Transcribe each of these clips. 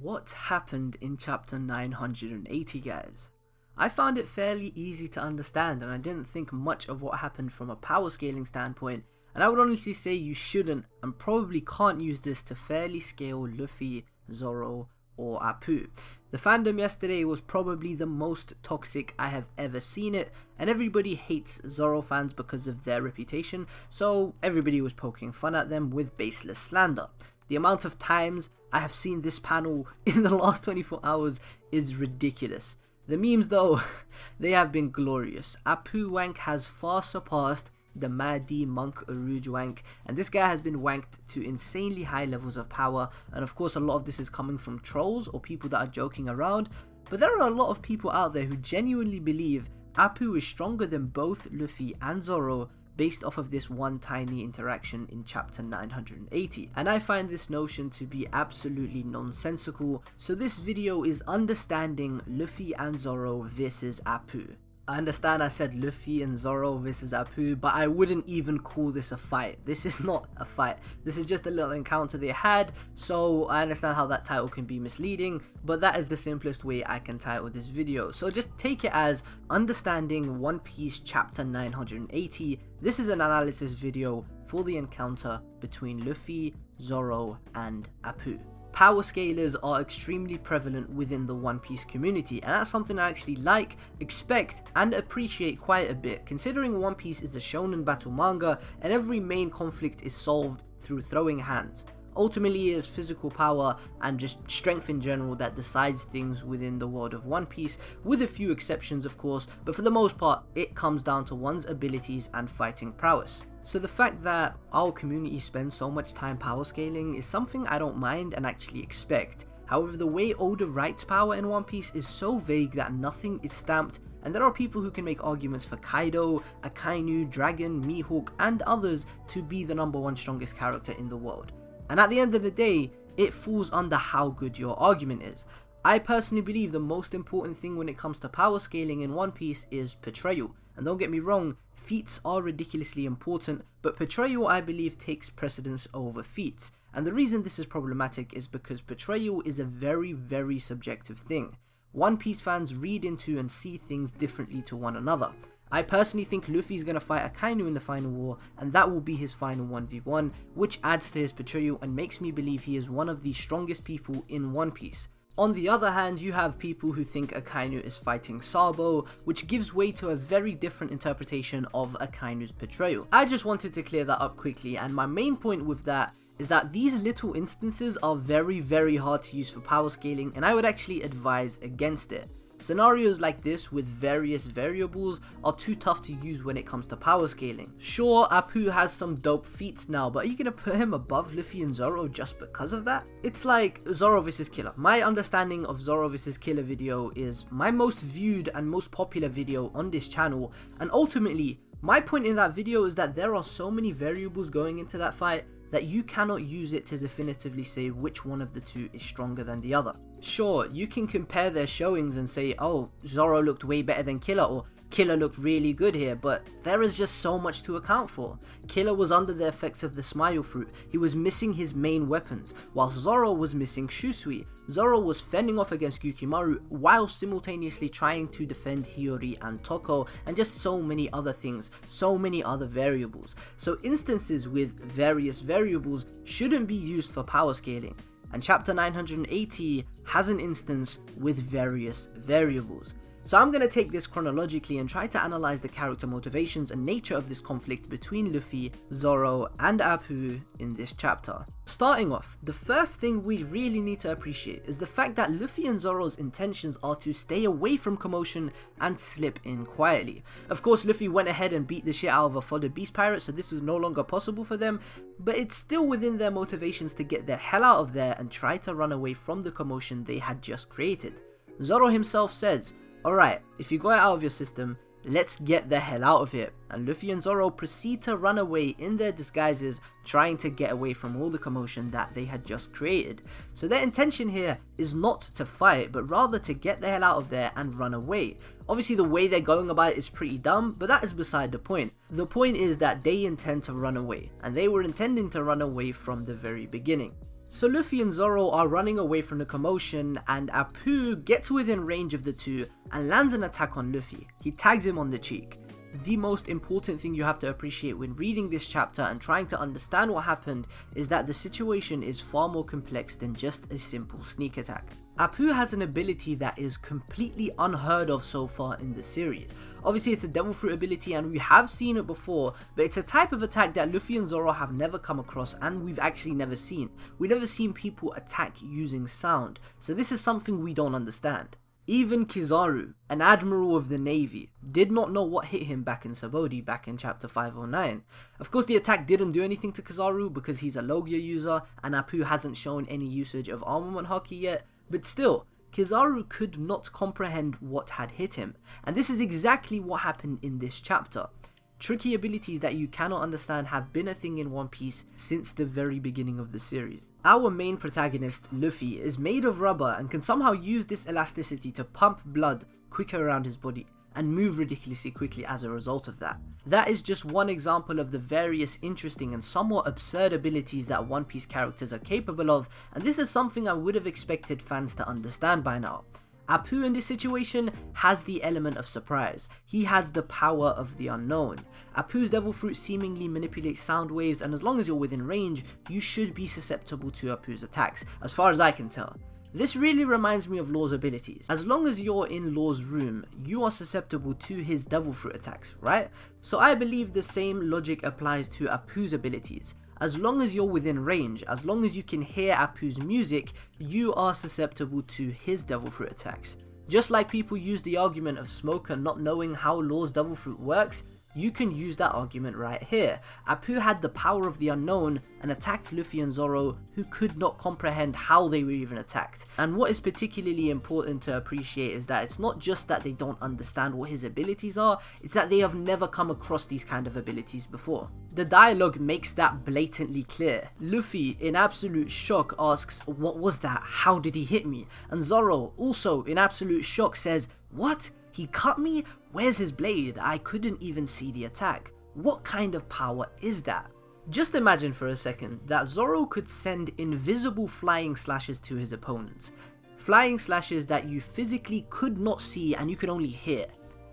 What happened in chapter 980, guys? I found it fairly easy to understand, and I didn't think much of what happened from a power scaling standpoint, and I would honestly say you shouldn't and probably can't use this to fairly scale Luffy, Zoro, or Apoo. The fandom yesterday was probably the most toxic I have ever seen it, and everybody hates Zoro fans because of their reputation, so everybody was poking fun at them with baseless slander. The amount of times I have seen this panel in the last 24 hours is ridiculous. The memes though, they have been glorious. Apoo wank has far surpassed the Mad D Monk Aruj wank, and this guy has been wanked to insanely high levels of power, and of course a lot of this is coming from trolls or people that are joking around, but there are a lot of people out there who genuinely believe Apoo is stronger than both Luffy and Zoro based off of this one tiny interaction in chapter 980, and I find this notion to be absolutely nonsensical. So this video is understanding Luffy and Zoro versus Apoo. I understand I said Luffy and Zoro versus Apoo, but I wouldn't even call this a fight. This is not a fight. This is just a little encounter they had, so I understand how that title can be misleading, but that is the simplest way I can title this video. So just take it as understanding One Piece chapter 980. This is an analysis video for the encounter between Luffy, Zoro, and Apoo. Power scalers are extremely prevalent within the One Piece community, and that's something I actually like, expect, and appreciate quite a bit, considering One Piece is a shonen battle manga and every main conflict is solved through throwing hands. Ultimately, it is physical power and just strength in general that decides things within the world of One Piece, with a few exceptions of course, but for the most part it comes down to one's abilities and fighting prowess. So the fact that our community spends so much time power scaling is something I don't mind and actually expect. However, the way Oda writes power in One Piece is so vague that nothing is stamped, and there are people who can make arguments for Kaido, Akainu, Dragon, Mihawk, and others to be the #1 strongest character in the world. And at the end of the day, it falls under how good your argument is. I personally believe the most important thing when it comes to power scaling in One Piece is portrayal. And don't get me wrong, feats are ridiculously important, but portrayal I believe takes precedence over feats. And the reason this is problematic is because portrayal is a very subjective thing. One Piece fans read into and see things differently to one another. I personally think Luffy is going to fight Akainu in the final war, and that will be his final 1v1, which adds to his portrayal and makes me believe he is one of the strongest people in One Piece. On the other hand, you have people who think Akainu is fighting Sabo, which gives way to a very different interpretation of Akainu's portrayal. I just wanted to clear that up quickly, and my main point with that is that these little instances are very hard to use for power scaling, and I would actually advise against it. Scenarios like this with various variables are too tough to use when it comes to power scaling. Sure, Apoo has some dope feats now, but are you gonna put him above Luffy and Zoro just because of that? It's like Zoro vs Killer. My understanding of Zoro vs Killer video is my most viewed and most popular video on this channel, and ultimately, my point in that video is that there are so many variables going into that fight that you cannot use it to definitively say which one of the two is stronger than the other. Sure, you can compare their showings and say, oh, Zoro looked way better than Killer, or Killer looked really good here, but there is just so much to account for. Killer was under the effects of the Smile Fruit, he was missing his main weapons, whilst Zoro was missing Shusui. Zoro was fending off against Gyukimaru while simultaneously trying to defend Hiyori and Toko, and just so many other things, so many other variables. So instances with various variables shouldn't be used for power scaling, and chapter 980 has an instance with various variables. So I'm going to take this chronologically and try to analyze the character motivations and nature of this conflict between Luffy, Zoro, and Apoo in this chapter. Starting off, the first thing we really need to appreciate is the fact that Luffy and Zoro's intentions are to stay away from commotion and slip in quietly. Of course, Luffy went ahead and beat the shit out of a fodder beast pirate, so this was no longer possible for them, but it's still within their motivations to get the hell out of there and try to run away from the commotion they had just created. Zoro himself says, alright, if you got it out of your system, let's get the hell out of here. And Luffy and Zoro proceed to run away in their disguises, trying to get away from all the commotion that they had just created. So their intention here is not to fight, but rather to get the hell out of there and run away. Obviously the way they're going about it is pretty dumb, but that is beside the point. The point is that they intend to run away, and they were intending to run away from the very beginning. So Luffy and Zoro are running away from the commotion, and Apoo gets within range of the two and lands an attack on Luffy. He tags him on the cheek. The most important thing you have to appreciate when reading this chapter and trying to understand what happened is that the situation is far more complex than just a simple sneak attack. Apoo has an ability that is completely unheard of so far in the series. Obviously it's a devil fruit ability and we have seen it before, but it's a type of attack that Luffy and Zoro have never come across and we've actually never seen. We've never seen people attack using sound, so this is something we don't understand. Even Kizaru, an admiral of the navy, did not know what hit him back in Sabaody back in chapter 509. Of course the attack didn't do anything to Kizaru because he's a Logia user and Apoo hasn't shown any usage of armament haki yet, but still, Kizaru could not comprehend what had hit him, and this is exactly what happened in this chapter. Tricky abilities that you cannot understand have been a thing in One Piece since the very beginning of the series. Our main protagonist, Luffy, is made of rubber and can somehow use this elasticity to pump blood quicker around his body and move ridiculously quickly as a result of that. That is just one example of the various interesting and somewhat absurd abilities that One Piece characters are capable of, and this is something I would have expected fans to understand by now. Apoo in this situation has the element of surprise. He has the power of the unknown. Apoo's devil fruit seemingly manipulates sound waves, and as long as you're within range, you should be susceptible to Apoo's attacks, as far as I can tell. This really reminds me of Law's abilities. As long as you're in Law's room, you are susceptible to his devil fruit attacks, right? So I believe the same logic applies to Apoo's abilities. As long as you're within range, as long as you can hear Apoo's music, you are susceptible to his devil fruit attacks. Just like people use the argument of Smoker not knowing how Law's devil fruit works, you can use that argument right here. Apoo had the power of the unknown and attacked Luffy and Zoro, who could not comprehend how they were even attacked. And what is particularly important to appreciate is that it's not just that they don't understand what his abilities are, it's that they have never come across these kind of abilities before. The dialogue makes that blatantly clear. Luffy, in absolute shock, asks, "What was that? How did he hit me?" And Zoro, also in absolute shock, says, "What? He cut me? Where's his blade? I couldn't even see the attack. What kind of power is that?" Just imagine for a second that Zoro could send invisible flying slashes to his opponents. Flying slashes that you physically could not see and you could only hear.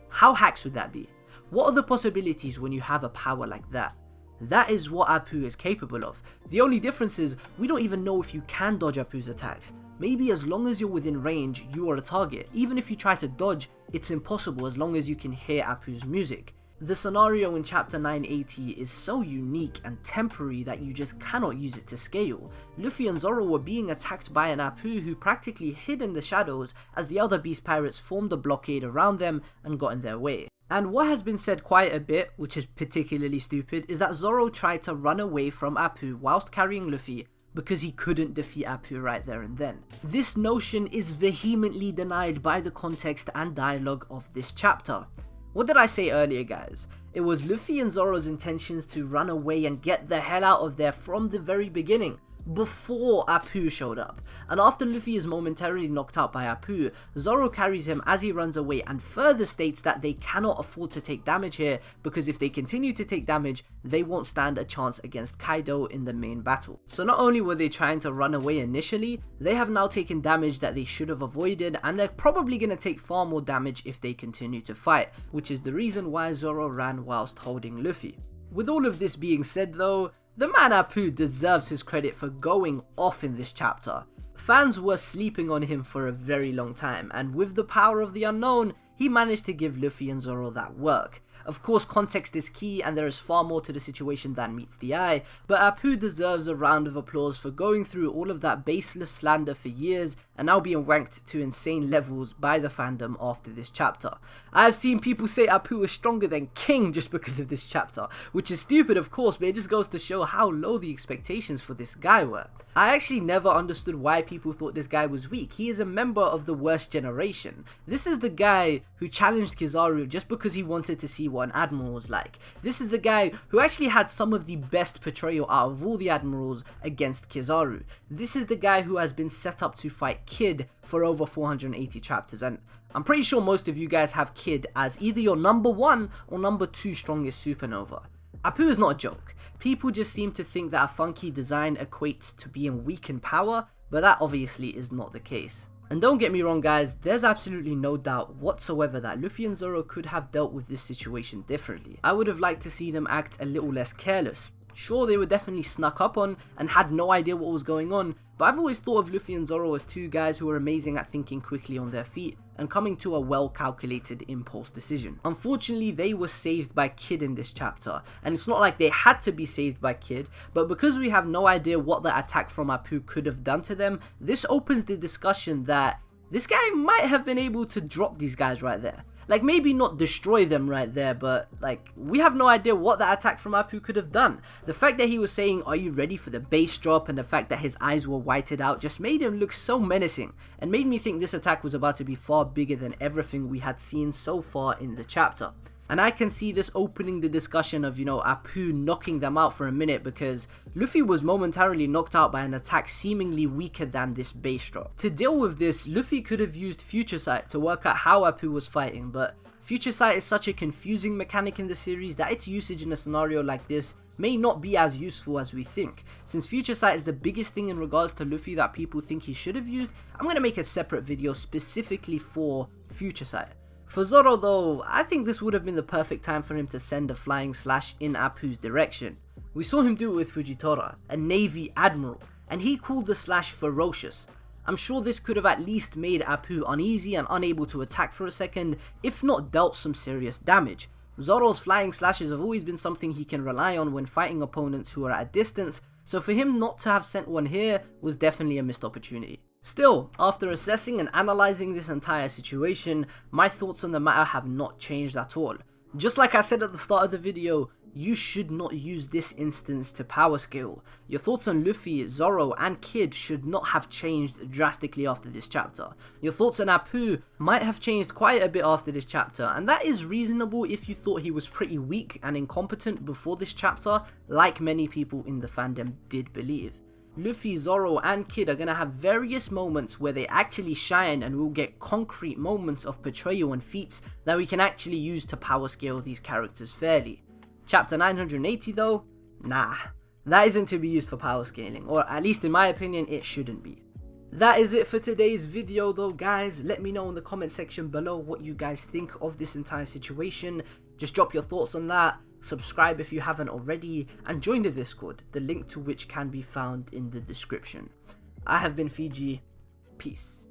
How hacks would that be? What are the possibilities when you have a power like that? That is what Apoo is capable of. The only difference is, we don't even know if you can dodge Apoo's attacks. Maybe as long as you're within range, you are a target. Even if you try to dodge, it's impossible as long as you can hear Apoo's music. The scenario in chapter 980 is so unique and temporary that you just cannot use it to scale. Luffy and Zoro were being attacked by an Apoo who practically hid in the shadows as the other beast pirates formed a blockade around them and got in their way. And what has been said quite a bit, which is particularly stupid, is that Zoro tried to run away from Apoo whilst carrying Luffy because he couldn't defeat Apoo right there and then. This notion is vehemently denied by the context and dialogue of this chapter. What did I say earlier, guys? It was Luffy and Zoro's intentions to run away and get the hell out of there from the very beginning, before Apoo showed up. And after Luffy is momentarily knocked out by Apoo, Zoro carries him as he runs away and further states that they cannot afford to take damage here because if they continue to take damage, they won't stand a chance against Kaido in the main battle. So not only were they trying to run away initially, they have now taken damage that they should have avoided, and they're probably going to take far more damage if they continue to fight, which is the reason why Zoro ran whilst holding Luffy. With all of this being said though, the man Apoo deserves his credit for going off in this chapter. Fans were sleeping on him for a very long time, and with the power of the unknown, he managed to give Luffy and Zoro that work. Of course, context is key and there is far more to the situation than meets the eye, but Apoo deserves a round of applause for going through all of that baseless slander for years and now being ranked to insane levels by the fandom after this chapter. I have seen people say Apoo is stronger than King just because of this chapter, which is stupid of course, but it just goes to show how low the expectations for this guy were. I actually never understood why people thought this guy was weak. He is a member of the worst generation. This is the guy who challenged Kizaru just because he wanted to see what an admiral was like. This is the guy who actually had some of the best portrayal out of all the admirals against Kizaru. This is the guy who has been set up to fight Kid for over 480 chapters, and I'm pretty sure most of you guys have Kid as either your number 1 or number 2 strongest supernova. Apoo is not a joke. People just seem to think that a funky design equates to being weak in power, but that obviously is not the case. And don't get me wrong guys, there's absolutely no doubt whatsoever that Luffy and Zoro could have dealt with this situation differently. I would have liked to see them act a little less careless. Sure, they were definitely snuck up on and had no idea what was going on, but I've always thought of Luffy and Zoro as two guys who are amazing at thinking quickly on their feet and coming to a well-calculated impulse decision. Unfortunately, they were saved by Kid in this chapter, and it's not like they had to be saved by Kid, but because we have no idea what the attack from Apoo could have done to them, this opens the discussion that this guy might have been able to drop these guys right there. Like, maybe not destroy them right there, but like, we have no idea what the attack from Apoo could have done. The fact that he was saying, "Are you ready for the base drop?" and the fact that his eyes were whited out just made him look so menacing, and made me think this attack was about to be far bigger than everything we had seen so far in the chapter. And I can see this opening the discussion of, Apoo knocking them out for a minute, because Luffy was momentarily knocked out by an attack seemingly weaker than this base drop. To deal with this, Luffy could have used Future Sight to work out how Apoo was fighting, but Future Sight is such a confusing mechanic in the series that its usage in a scenario like this may not be as useful as we think. Since Future Sight is the biggest thing in regards to Luffy that people think he should have used, I'm going to make a separate video specifically for Future Sight. For Zoro though, I think this would have been the perfect time for him to send a flying slash in Apoo's direction. We saw him do it with Fujitora, a Navy admiral, and he called the slash ferocious. I'm sure this could have at least made Apoo uneasy and unable to attack for a second, if not dealt some serious damage. Zoro's flying slashes have always been something he can rely on when fighting opponents who are at a distance, so for him not to have sent one here was definitely a missed opportunity. Still, after assessing and analysing this entire situation, my thoughts on the matter have not changed at all. Just like I said at the start of the video, you should not use this instance to power scale. Your thoughts on Luffy, Zoro and Kid should not have changed drastically after this chapter. Your thoughts on Apoo might have changed quite a bit after this chapter, and that is reasonable if you thought he was pretty weak and incompetent before this chapter, like many people in the fandom did believe. Luffy, Zoro and Kid are gonna have various moments where they actually shine, and we'll get concrete moments of portrayal and feats that we can actually use to power scale these characters fairly. Chapter 980 though, nah, that isn't to be used for power scaling, or at least in my opinion it shouldn't be. That is it for today's video though guys. Let me know in the comment section below what you guys think of this entire situation. Just drop your thoughts on that. Subscribe if you haven't already, and join the Discord, the link to which can be found in the description. I have been Fiji. Peace.